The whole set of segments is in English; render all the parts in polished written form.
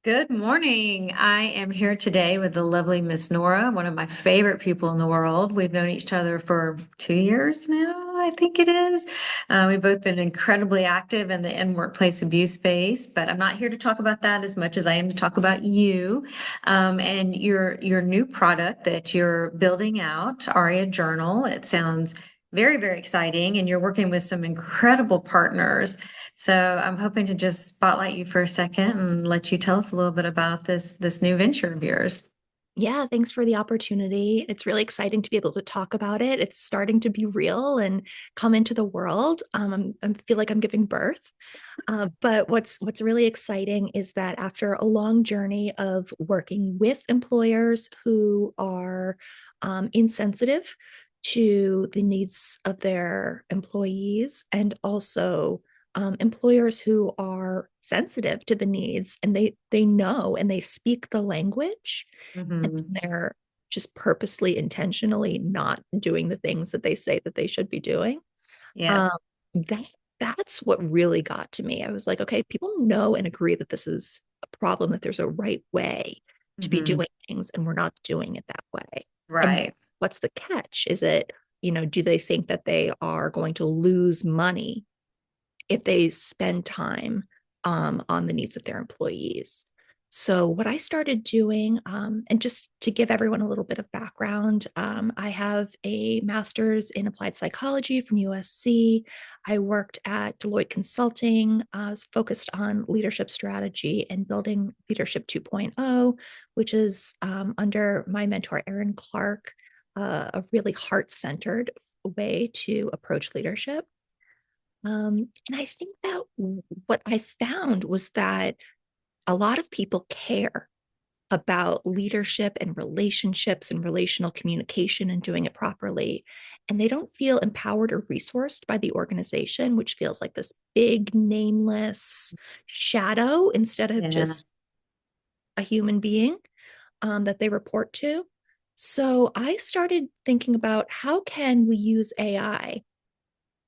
Good morning. I am here today with the lovely Miss Nora, one of my favorite people in the world. We've known each other for 2 years now, I think it is. We've both been incredibly active in the in-workplace abuse space, but I'm not here to talk about that as much as I am to talk about you and your new product that you're building out, Aria Journal. It sounds very, very exciting, and you're working with some incredible partners. So I'm hoping to just spotlight you for a second and let you tell us a little bit about this new venture of yours. Yeah, thanks for the opportunity. It's really exciting to be able to talk about it. It's starting to be real and come into the world. I feel like I'm giving birth. But what's really exciting is that after a long journey of working with employers who are insensitive to the needs of their employees, and also employers who are sensitive to the needs, and they know and they speak the language, and Hmm. they're just purposely, intentionally not doing the things that they say that they should be doing. Yeah. Um, that that's what really got to me. I was like, okay, people know and agree that this is a problem, that there's a right way to be Hmm. doing things, and we're not doing it that way. And Right. what's the catch? Is it, do they think that they are going to lose money if they spend time on the needs of their employees? So, what I started doing, and just to give everyone a little bit of background, I have a master's in applied psychology from USC. I worked at Deloitte Consulting, focused on leadership strategy and building Leadership 2.0, which is under my mentor, Erin Clark, a really heart centered way to approach leadership. And I think that what I found was that a lot of people care about leadership and relationships and relational communication and doing it properly. And they don't feel empowered or resourced by the organization, which feels like this big, nameless shadow instead of Yeah. just a human being that they report to. So I started thinking about how can we use AI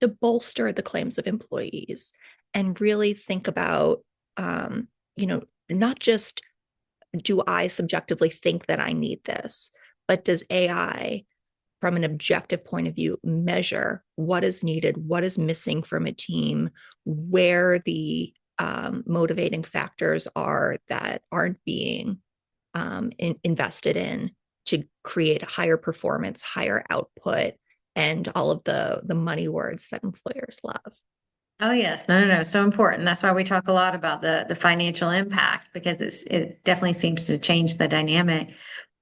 to bolster the claims of employees and really think about, um, not just do I subjectively think that I need this, but does AI, from an objective point of view, measure what is needed, what is missing from a team, where the motivating factors are that aren't being invested in to create higher performance, higher output, and all of the money words that employers love. Oh yes. No, no, no. So important. That's why we talk a lot about the financial impact because it definitely seems to change the dynamic.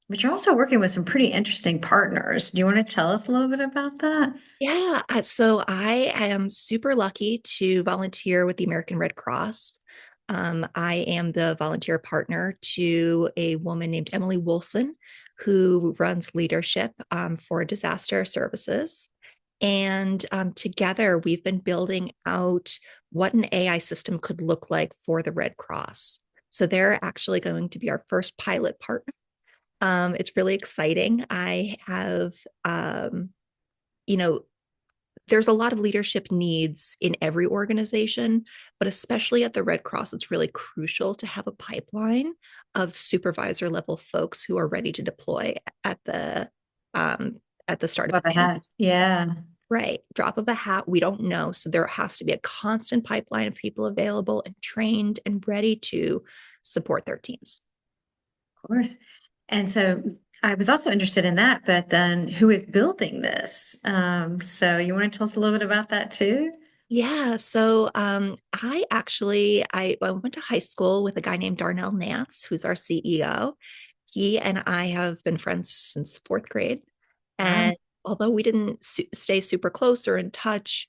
But you're also working with some pretty interesting partners. Do you want to tell us a little bit about that? Yeah, so I am super lucky to volunteer with the American Red Cross. I am the volunteer partner to a woman named Emily Wilson, who runs leadership for disaster services. And together, we've been building out what an AI system could look like for the Red Cross. So they're actually going to be our first pilot partner. It's really exciting. I have, you know, there's a lot of leadership needs in every organization, but especially at the Red Cross, it's really crucial to have a pipeline of supervisor level folks who are ready to deploy at the um, at the start of Above the a pandemic. hat. Yeah. Right. Drop of a hat, we don't know. So there has to be a constant pipeline of people available and trained and ready to support their teams. Of course. And so I was also interested in that, but then who is building this? So you want to tell us a little bit about that too? Yeah, so I went to high school with a guy named Darnell Nance, who's our CEO. He and I have been friends since fourth grade. Wow. And although we didn't stay super close or in touch,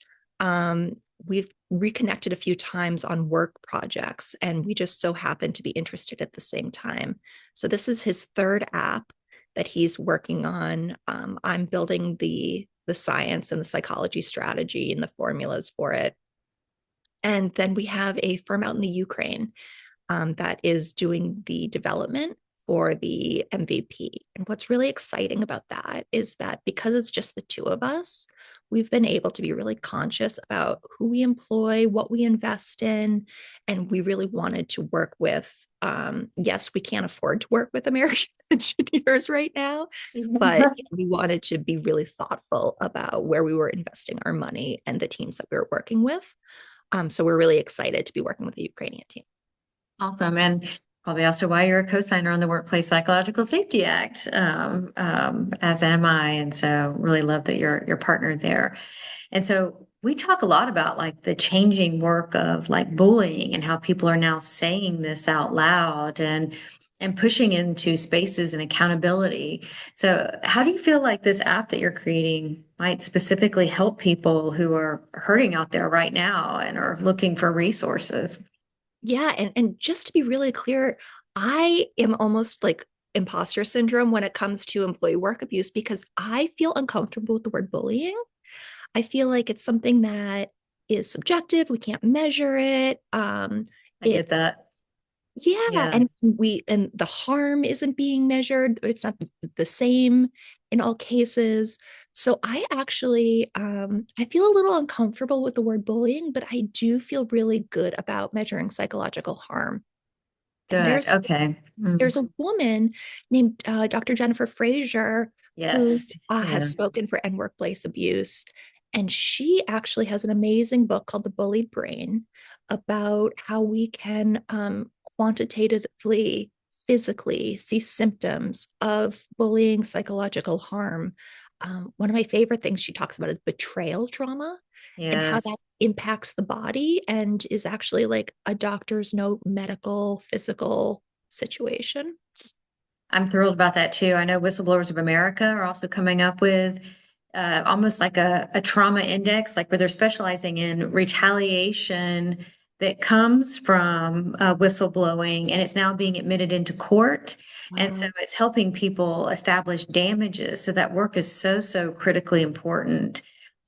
we've reconnected a few times on work projects, and we just so happen to be interested at the same time. So this is his third app that he's working on. I'm building the science and the psychology strategy and the formulas for it. And then we have a firm out in the Ukraine that is doing the development for the MVP. And what's really exciting about that is that because it's just the two of us, we've been able to be really conscious about who we employ, what we invest in, and we really wanted to work with. Yes, we can't afford to work with American engineers right now, but we wanted to be really thoughtful about where we were investing our money and the teams that we were working with. So we're really excited to be working with the Ukrainian team. Awesome. And probably also why you're a co-signer on the Workplace Psychological Safety Act, as am I. And so really love that you're partnered there. And so we talk a lot about like the changing work of like bullying and how people are now saying this out loud and pushing into spaces and accountability. So how do you feel like this app that you're creating might specifically help people who are hurting out there right now and are looking for resources? Yeah, and just to be really clear, I am almost like imposter syndrome when it comes to employee work abuse because I feel uncomfortable with the word bullying. I feel like it's something that is subjective. We can't measure it. I get It's that. yeah, Yeah, and the harm isn't being measured. It's not the same in all cases. So I actually I feel a little uncomfortable with the word bullying, but I do feel really good about measuring psychological harm. And good. Okay. there's a woman named Dr. Jennifer Frazier who Yes. has Yeah. spoken for End Workplace Abuse. And she actually has an amazing book called The Bullied Brain about how we can quantitatively, physically see symptoms of bullying, psychological harm. One of my favorite things she talks about is betrayal trauma and how Yes. that impacts the body and is actually like a doctor's note, medical, physical situation. I'm thrilled about that too. I know Whistleblowers of America are also coming up with almost like a trauma index, like where they're specializing in retaliation that comes from whistleblowing, and it's now being admitted into court. And so Wow. it's helping people establish damages. So that work is so, so critically important.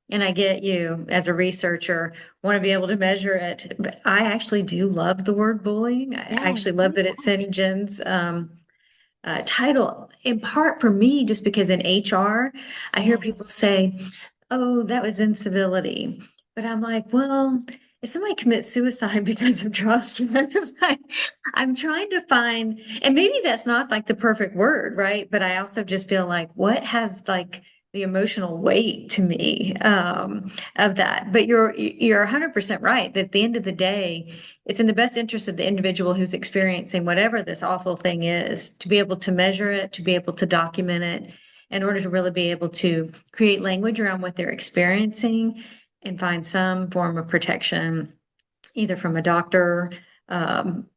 And I get you as a researcher want to be able to measure it. But I actually do love the word bullying. I Yeah. actually love that it's in Jen's title, in part for me, just because in HR, I hear Yeah. people say, oh, that was incivility. But I'm like, well, if somebody commits suicide because of trust, it's like, I'm trying to find, and maybe that's not like the perfect word, right? But I also just feel like what has like the emotional weight to me of that. But you're 100% right that at the end of the day, it's in the best interest of the individual who's experiencing whatever this awful thing is to be able to measure it, to be able to document it in order to really be able to create language around what they're experiencing and find some form of protection, either from a doctor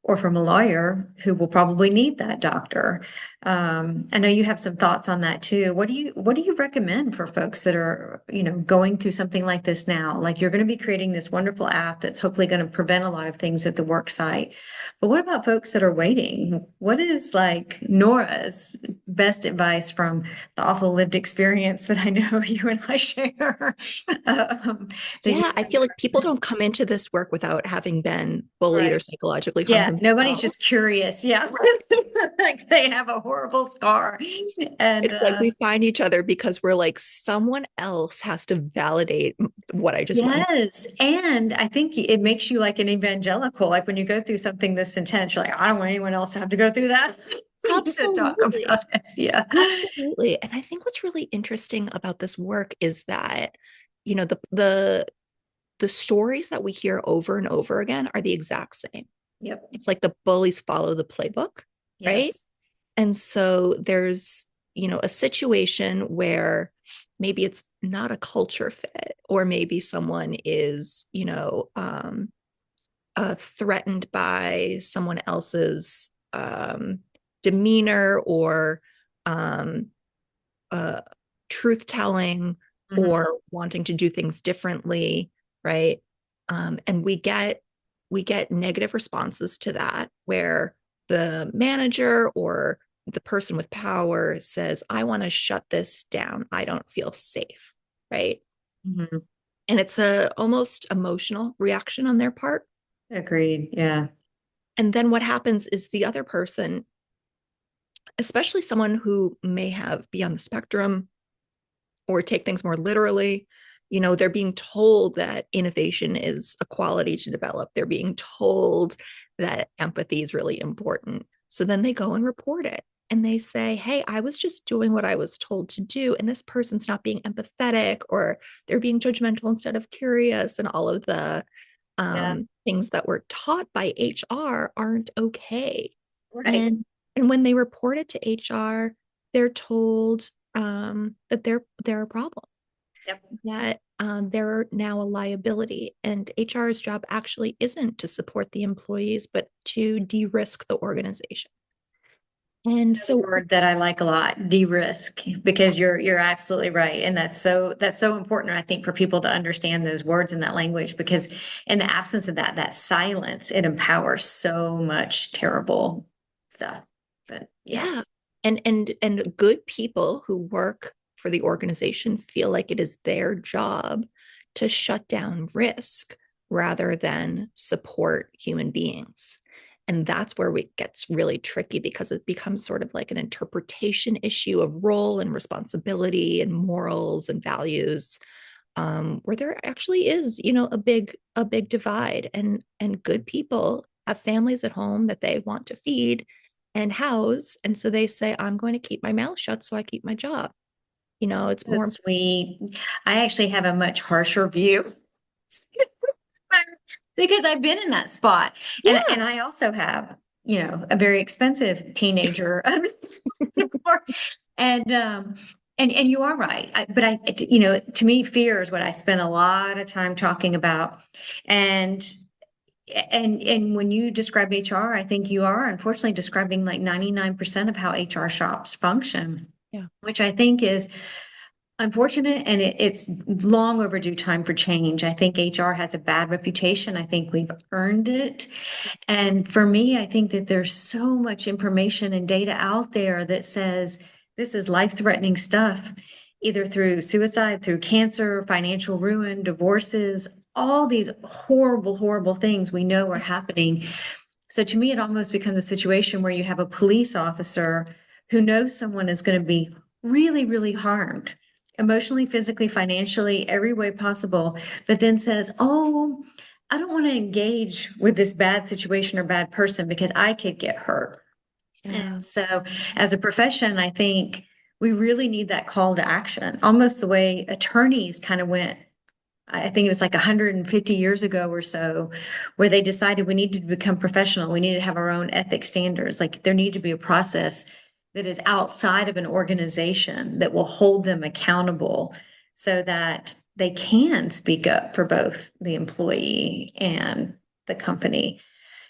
or from a lawyer who will probably need that doctor. I know you have some thoughts on that too. What do you recommend for folks that are, going through something like this now? Like you're going to be creating this wonderful app that's hopefully going to prevent a lot of things at the work site. But what about folks that are waiting? What is like Nora's best advice from the awful lived experience that I know you and I share? That you Yeah. I feel like people don't come into this work without having been bullied or right. psychologically harmed Yeah, nobody's themselves. just curious. Yeah. Like they have a horrible scar. And It's like we find each other because we're like, someone else has to validate what I just went. yes. And I think it makes you like an evangelical. Like when you go through something this intense, you're like, I don't want anyone else to have to go through that. We need to talk Absolutely. about it. Yeah. Absolutely. And I think what's really interesting about this work is that, the stories that we hear over and over again are the exact same. Yep. It's like the bullies follow the playbook, right? Yes. And so there's, a situation where maybe it's not a culture fit, or maybe someone is, threatened by someone else's demeanor or um, uh, truth telling Mhm. or wanting to do things differently, right? And we get negative responses to that where the manager or the person with power says, I want to shut this down. I don't feel safe, right? Mhm. And it's a almost emotional reaction on their part. Agreed. Yeah. And then what happens is the other person, especially someone who may have be on the spectrum or take things more literally, they're being told that innovation is a quality to develop. They're being told that empathy is really important. So then they go and report it and they say, hey, I was just doing what I was told to do. And this person's not being empathetic, or they're being judgmental instead of curious. And all of the Yeah. things that were taught by HR aren't okay. Right. And when they report it to HR, they're told that they're a problem, Yep. that they're now a liability. And HR's job actually isn't to support the employees, but to de-risk the organization. And Another so, word that I like a lot, de-risk, because you're absolutely right. And that's so important, I think, for people to understand those words and that language, because in the absence of that, that silence, it empowers so much terrible stuff. But yeah. yeah, and good people who work for the organization feel like it is their job to shut down risk rather than support human beings. And that's where it gets really tricky, because it becomes sort of like an interpretation issue of role and responsibility and morals and values, where there actually is, a big divide. And good people have families at home that they want to feed and house, and so they say, I'm going to keep my mouth shut so I keep my job. It's So more. sweet. I actually have a much harsher view because I've been in that spot. And Yeah. I also have, a very expensive teenager. And and you are right. But to me, fear is what I spend a lot of time talking about. And and when you describe HR, I think you are unfortunately describing like 99% of how HR shops function, Yeah. which I think is unfortunate, and it's long overdue time for change. I think HR has a bad reputation. I think we've earned it. And for me, I think that there's so much information and data out there that says this is life-threatening stuff, either through suicide, through cancer, financial ruin, divorces, all these horrible, horrible things we know are happening. So to me, it almost becomes a situation where you have a police officer who knows someone is going to be really, really harmed emotionally, physically, financially, every way possible, but then says, oh, I don't want to engage with this bad situation or bad person because I could get hurt. Yeah. And so, as a profession, I think we really need that call to action, almost the way attorneys kind of went. I think it was like 150 years ago or so, where they decided we needed to become professional. We need to have our own ethics standards. Like there need to be a process that is outside of an organization that will hold them accountable so that they can speak up for both the employee and the company.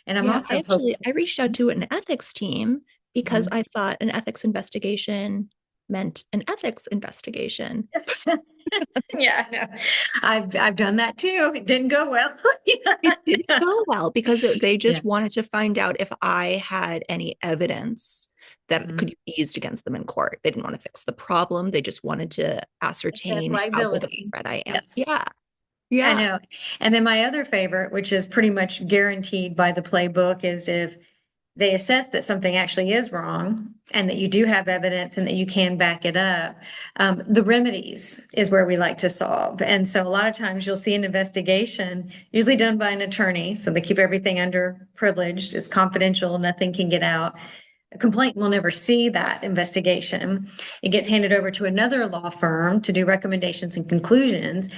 And I'm Yeah, also hopeful. I reached out to an ethics team because Mhm. I thought an ethics investigation meant an ethics investigation. Yeah, I know. I've done that too. It didn't go well. It didn't Yeah. go well because they Yeah. just wanted to find out if I had any evidence that Mhm. could be used against them in court. They didn't want to fix the problem. They just wanted to Assess ascertain how big of liability. a threat I am. Yes. Yeah. I Yeah. know. And then my other favorite, which is pretty much guaranteed by the playbook, is if they assess that something actually is wrong and that you do have evidence and that you can back it up. The remedies is where we like to solve. And so a lot of times you'll see an investigation, usually done by an attorney. So they keep everything under privileged, it's confidential, nothing can get out. A complaint will never see that investigation. It gets handed over to another law firm to do recommendations and conclusions.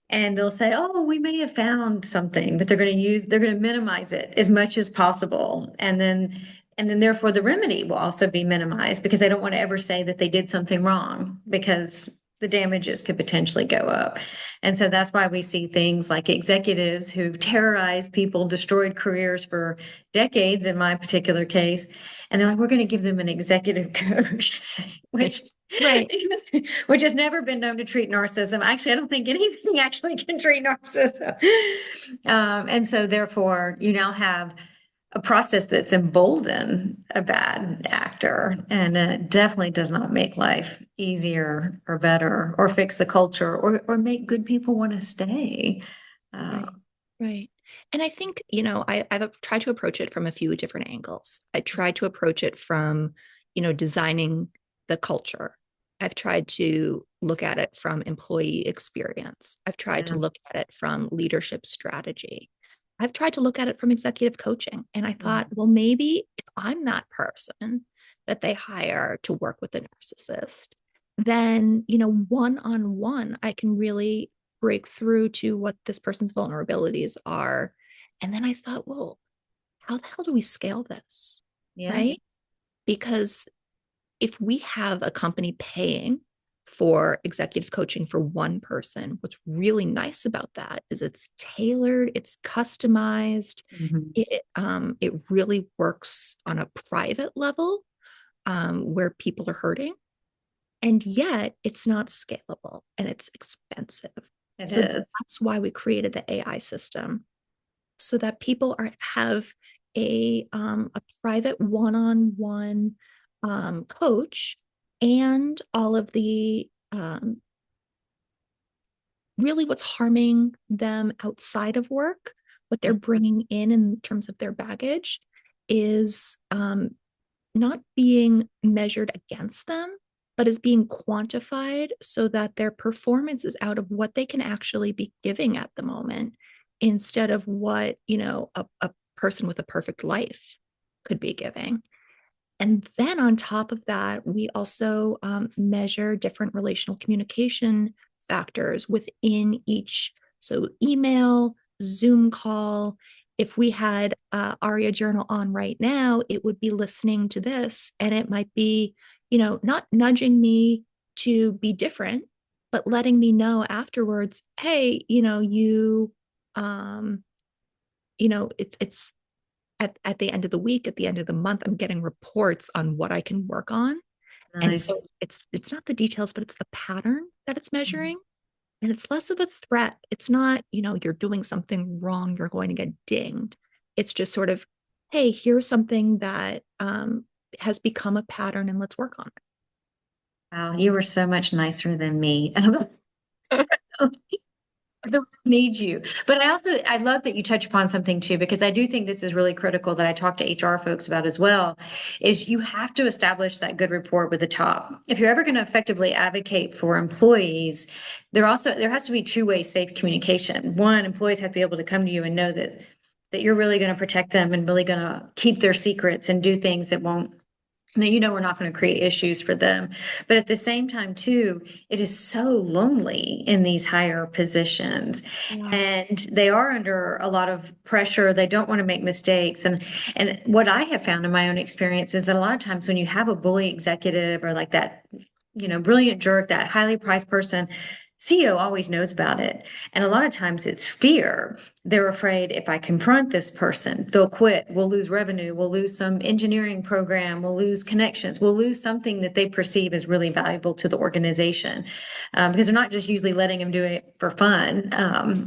And they'll say, oh, we may have found something, but they're going to minimize it as much as possible. And then therefore the remedy will also be minimized because they don't want to ever say that they did something wrong because the damages could potentially go up. And so that's why we see things like executives who've terrorized people, destroyed careers for decades in my particular case. And they're like, we're going to give them an executive coach, which Right. which has never been known to treat narcissism. Actually, I don't think anything actually can treat narcissism. And so, therefore, you now have a process that's emboldened a bad actor, and it definitely does not make life easier or better, or fix the culture, or make good people want to stay. Uh, Right. Right. And I think, I've tried to approach it from a few different angles. I tried to approach it from, designing the culture I've tried to look at it from employee experience. I've tried to Yeah. look at it from leadership strategy. I've tried to look at it from executive coaching. And I thought, well, maybe if I'm that person that they hire to work with a narcissist, then, one on one, I can really break through to what this person's vulnerabilities are. And then I thought, well, how the hell do we scale this? Yeah. Right? Because if we have a company paying for executive coaching for one person, what's really nice about that is it's tailored, it's customized, Mhm. it really works on a private level where people are hurting, and yet it's not scalable and it's expensive. It So is. that's why we created the AI system, so that people have a private one-on-one coach, and all of the really what's harming them outside of work, what they're bringing in terms of their baggage, is not being measured against them, but is being quantified so that their performance is out of what they can actually be giving at the moment, instead of what, a person with a perfect life could be giving. And then on top of that, we also measure different relational communication factors within each. So, email, Zoom call. If we had Aria Journal on right now, it would be listening to this, and it might be, not nudging me to be different, but letting me know afterwards, hey, um, it's at the end of the week, at the end of the month, I'm getting reports on what I can work on. And so Nice. it's not the details, but it's the pattern that it's measuring. And it's less of a threat. It's not, you're doing something wrong, you're going to get dinged. It's just sort of, hey, here's something that has become a pattern, and let's work on Wow, you were so much nicer than me. it. I don't need you. But I love that you touch upon something too, because I do think this is really critical that I talk to HR folks about as well, is you have to establish that good rapport with the top. If you're ever going to effectively advocate for employees, there has to be two-way safe communication. One, employees have to be able to come to you and know that you're really going to protect them and really going to keep their secrets and do things that won't now, we're not going to create issues for them. But at the same time, too, it is so lonely in these higher positions. Yeah. And they are under a lot of pressure. They don't want to make mistakes. And what I have found in my own experience is that a lot of times when you have a bully executive or like that, brilliant jerk, that highly prized person, CEO always knows about it. And a lot of times it's fear. They're afraid if I confront this person, they'll quit. We'll lose revenue. We'll lose some engineering program. We'll lose connections. We'll lose something that they perceive as really valuable to the organization, because they're not just usually letting them do it for fun.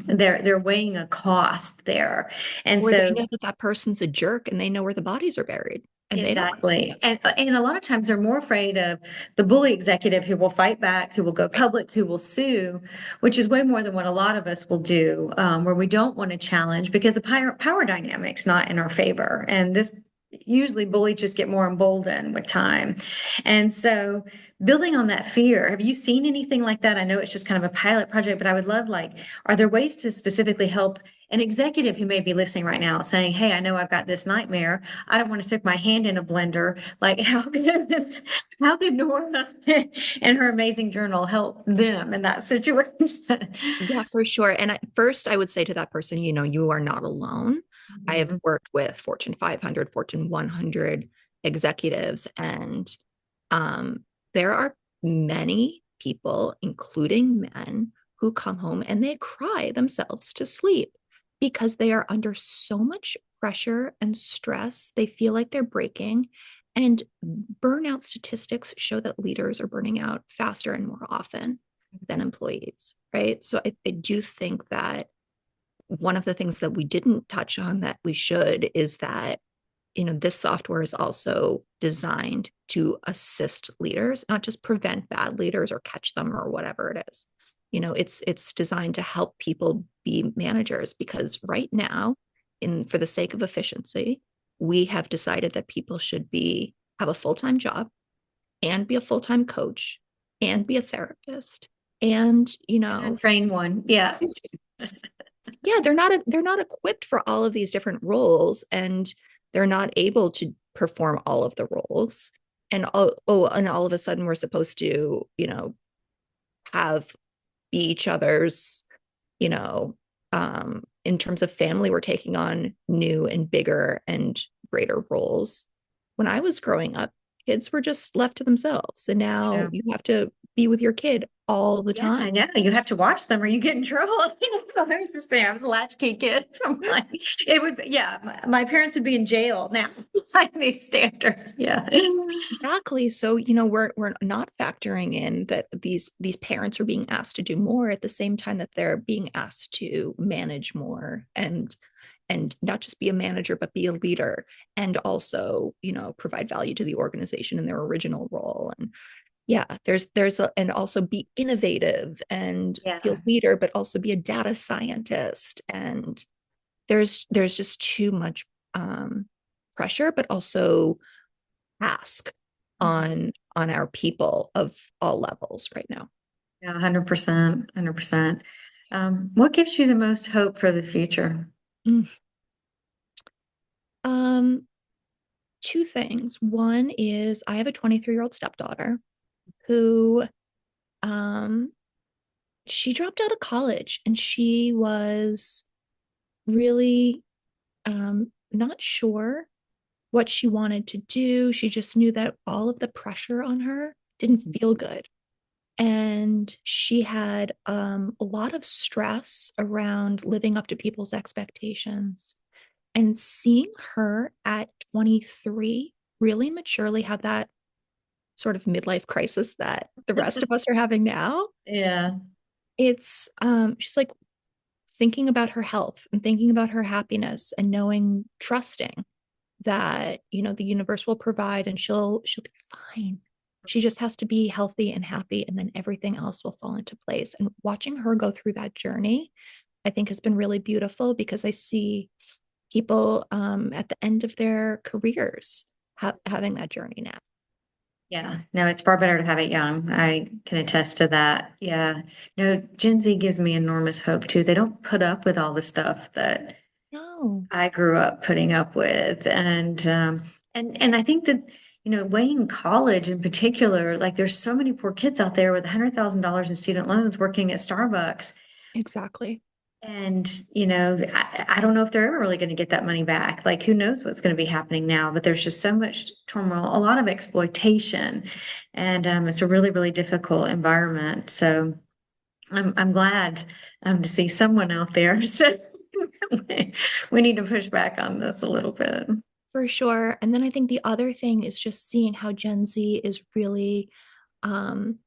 They're weighing a cost there, and Or they so. know that that person's a jerk and they know where the bodies are buried, and they don't want to see Exactly. it. And a lot of times they're more afraid of the bully executive who will fight back, who will go public, who will sue, which is way more than what a lot of us will do, where we don't want to challenge because the power dynamic's not in our favor. And this usually bullies just get more emboldened with time. And so building on that fear, have you seen anything like that? I know it's just kind of a pilot project, but I would love are there ways to specifically help an executive who may be listening right now saying, hey, I know I've got this nightmare. I don't want to stick my hand in a blender. Like, how could Nora and her amazing journal help them in that situation? Yeah, for sure. And first, I would say to that person, you are not alone. I have Mhm. worked with Fortune 500, Fortune 100 executives, and um, there are many people, including men, who come home and they cry themselves to sleep because they are under so much pressure and stress. They feel like they're breaking. And burnout statistics show that leaders are burning out faster and more often than employees, right? So I do think that one of the things that we didn't touch on that we should is that, this software is also designed to assist leaders, not just prevent bad leaders or catch them or whatever it is. It's designed to help people be managers, because right now, for the sake of efficiency, we have decided that people should have a full-time job and be a full-time coach and be a therapist. And, And then train one. Yeah. yeah, they're not equipped for all of these different roles, and they're not able to perform all of the roles. And all of a sudden we're supposed to, have be each other's, you know, in terms of family, we're taking on new and bigger and greater roles. When I was growing up, kids were just left to themselves. And now Yeah. you have to be with your kid all the Yeah, time. I know. You have to watch them or you get in trouble. I was the same. I was a latchkey kid. I'm like, it would, yeah, my parents would be in jail now by these standards. Yeah. Exactly. So, we're not factoring in that these parents are being asked to do more at the same time that they're being asked to manage more, and not just be a manager but be a leader, and also, provide value to the organization in their original role. And yeah, and also be innovative and be a Yeah. leader but also be a data scientist. And there's just too much pressure, but also ask on our people of all levels right now. Yeah, 100%, 100%. What gives you the most hope for the future? Mm. Um, Two things. One is I have a 23-year-old stepdaughter who um she dropped out of college, and she was really not sure what she wanted to do. She just knew that all of the pressure on her didn't feel good. And she had a lot of stress around living up to people's expectations. And seeing her at 23 really maturely have that sort of midlife crisis that the rest of us are having now, Yeah. it's she's like thinking about her health and thinking about her happiness, and knowing, trusting that, the universe will provide, and she'll be fine. She just has to be healthy and happy, and then everything else will fall into place. And watching her go through that journey, I think, has been really beautiful, because I see people at the end of their careers having that journey now. Yeah. No, it's far better to have it young. I can attest to that. Yeah. No, Gen Z gives me enormous hope too. They don't put up with all the stuff that No, I grew up putting up with. And I think that, Wayne College in particular, like there's so many poor kids out there with $100,000 in student loans working at Starbucks. exactly. And, I don't know if they're ever really going to get that money back. Like, who knows what's going to be happening now? But there's just so much turmoil, a lot of exploitation. And it's a really, really difficult environment. So I'm glad to see someone out there. So we need to push back on this a little bit. For sure. And then I think the other thing is just seeing how Gen Z is really um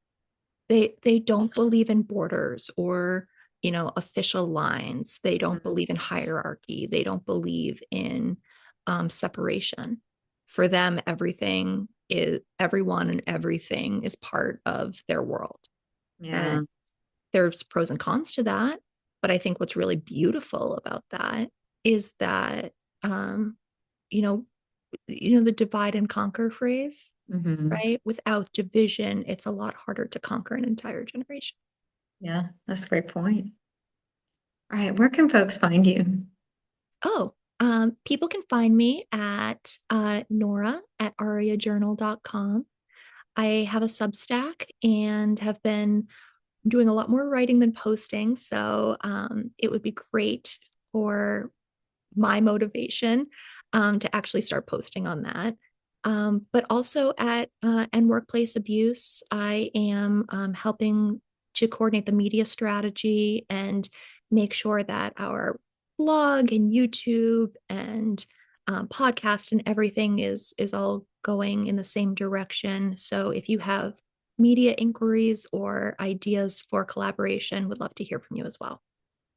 they don't believe in borders or, official lines. They don't Mhm. believe in hierarchy. They don't believe in separation. For them, everyone and everything is part of their world. Yeah. And there's pros and cons to that. But I think what's really beautiful about that is that, um, you know, the divide and conquer phrase, Hmm. right? Without division, it's a lot harder to conquer an entire generation. Yeah, that's a great point. All right, where can folks find you? Oh, people can find me at Nora at ariajournal.com. I have a Substack and have been doing a lot more writing than posting. So it would be great for my motivation to actually start posting on that. But also at End Workplace Abuse, I am helping to coordinate the media strategy and make sure that our blog and YouTube and podcast and everything is all going in the same direction. So if you have media inquiries or ideas for collaboration, would love to hear from you as well.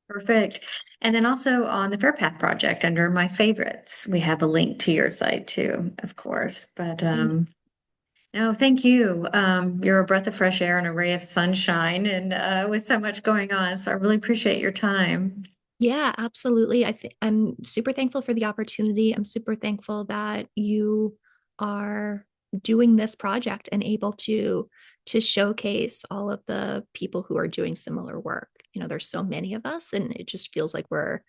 Perfect. And then also on the Fair Path Project under my favorites, we have a link to your site too, of course. But no, thank you. You're a breath of fresh air and a ray of sunshine, and with so much going on. So I really appreciate your time. Yeah, absolutely. I'm super thankful for the opportunity. I'm super thankful that you are doing this project and able to to showcase all of the people who are doing similar work. You know, there's so many of us, and it just feels like we're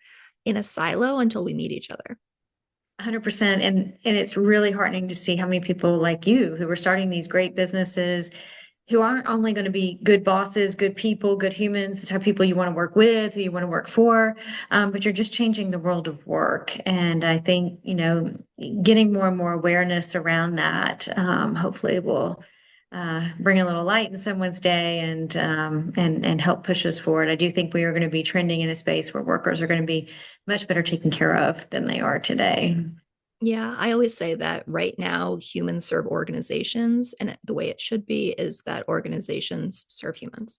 in a silo until we meet each other. 100%. And it's really heartening to see how many people like you who are starting these great businesses who aren't only going to be good bosses, good people, good humans, the type of people you want to work with, who you want to work for, but you're just changing the world of work. And I think, getting more and more awareness around that, hopefully will bring a little light in someone's day and help push us forward. I do think we are going to be trending in a space where workers are going to be much better taken care of than they are today. Yeah, I always say that right now humans serve organizations, and the way it should be is that organizations serve humans.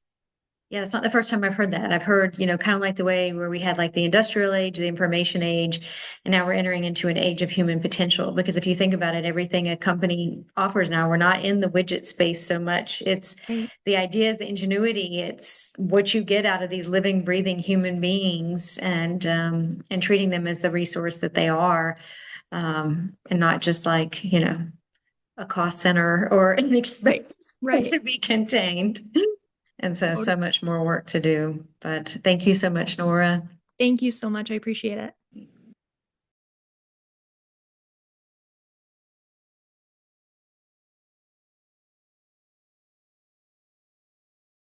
Yeah, that's not the first time I've heard that. I've heard, kind of like the way where we had like the industrial age, the information age, and now we're entering into an age of human potential. Because if you think about it, everything a company offers now, we're not in the widget space so much. It's Right. the ideas, the ingenuity, it's what you get out of these living, breathing human beings and treating them as the resource that they are, and not just like, a cost center or an expense Right. to be contained. And so, Totally. so much more work to do. But thank you so much, Nora. Thank you so much. I appreciate it.